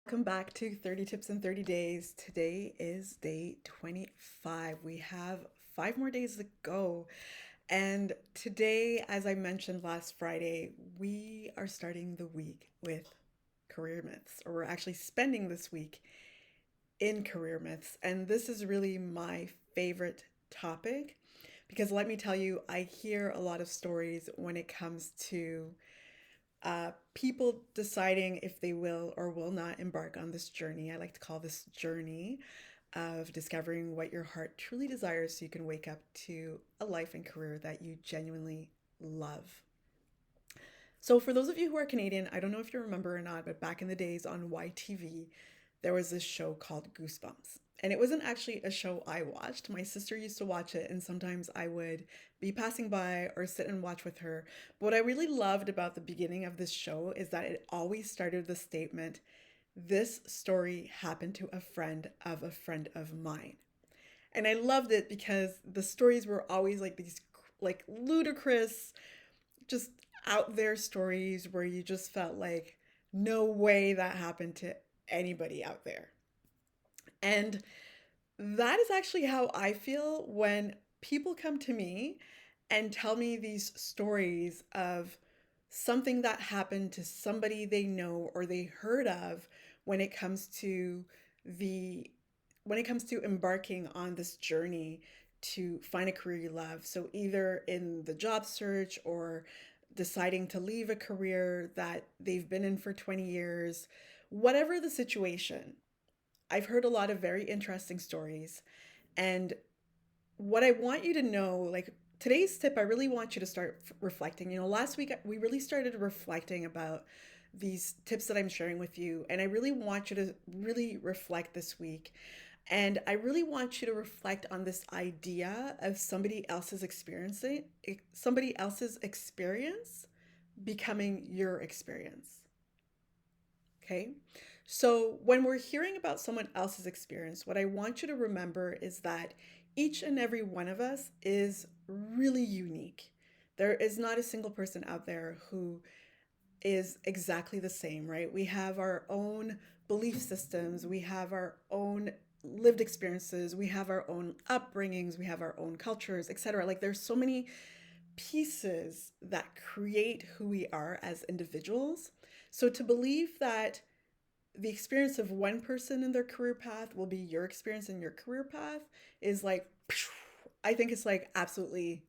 Welcome back to 30 Tips in 30 Days. Today is day 25. We have 5 more days to go. And today, as I mentioned last Friday, we are starting the week with career myths, or we're actually spending this week in career myths. And this is really my favorite topic because let me tell you, I hear a lot of stories when it comes to people deciding if they will or will not embark on this journey. I like to call this journey of discovering what your heart truly desires so you can wake up to a life and career that you genuinely love. So, for those of you who are Canadian, I don't know if you remember or not, but back in the days on YTV, there was this show called Goosebumps. And it wasn't actually a show I watched. My sister used to watch it, and sometimes I would be passing by or sit and watch with her. But what I really loved about the beginning of this show is that it always started with the statement, "This story happened to a friend of a friend of mine." And I loved it because the stories were always like these like ludicrous, just out there stories where you just felt like no way that happened to anybody out there. And that is actually how I feel when people come to me and tell me these stories of something that happened to somebody they know or they heard of when it comes to the when it comes to embarking on this journey to find a career you love. So either in the job search or deciding to leave a career that they've been in for 20 years, whatever the situation, I've heard a lot of very interesting stories. And what I want you to know, like today's tip, I really want you to start reflecting. Last week we really started reflecting about these tips that I'm sharing with you. And I really want you to really reflect this week. And I really want you to reflect on this idea of somebody else's experience becoming your experience. Okay. So when we're hearing about someone else's experience, what I want you to remember is that each and every one of us is really unique. There is not a single person out there who is exactly the same, right? We have our own belief systems, we have our own lived experiences, we have our own upbringings, we have our own cultures, etc. Like there's so many pieces that create who we are as individuals. So to believe that the experience of one person in their career path will be your experience in your career path is like, I think it's like absolutely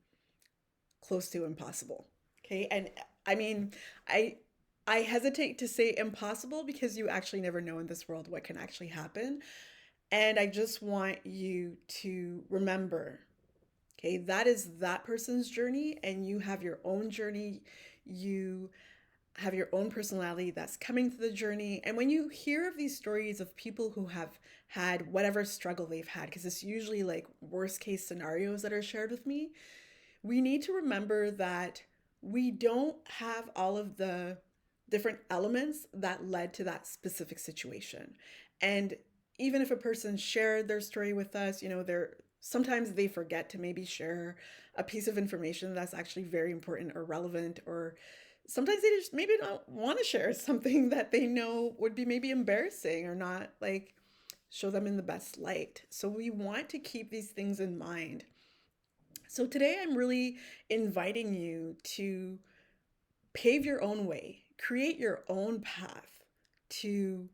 close to impossible. Okay. And I mean, I I hesitate to say impossible because you actually never know in this world what can actually happen. And I just want you to remember, okay, that is that person's journey, and you have your own journey. You have your own personality that's coming to the journey. And when you hear of these stories of people who have had whatever struggle they've had, because it's usually like worst case scenarios that are shared with me, we need to remember that we don't have all of the different elements that led to that specific situation. And even if a person shared their story with us, they're sometimes they forget to maybe share a piece of information that's actually very important or relevant, or sometimes they just maybe don't want to share something that they know would be maybe embarrassing or not like show them in the best light. So we want to keep these things in mind. So today I'm really inviting you to pave your own way, create your own path to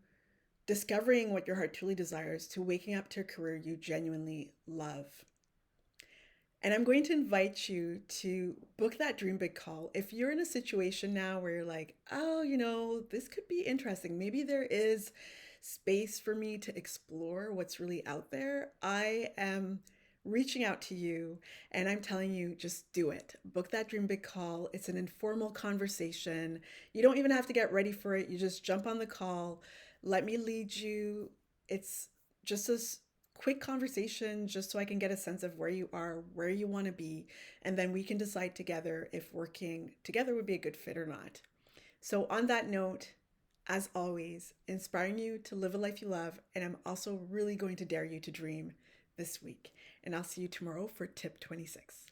discovering what your heart truly desires, to waking up to a career you genuinely love. And I'm going to invite you to book that Dream Big call. If you're in a situation now where you're like, oh, this could be interesting. Maybe there is space for me to explore what's really out there. I am reaching out to you and I'm telling you, just do it. Book that Dream Big call. It's an informal conversation. You don't even have to get ready for it. You just jump on the call. Let me lead you. It's just a quick conversation just so I can get a sense of where you are, where you want to be, and then we can decide together if working together would be a good fit or not. So, on that note, as always, inspiring you to live a life you love, and I'm also really going to dare you to dream this week. And I'll see you tomorrow for tip 26.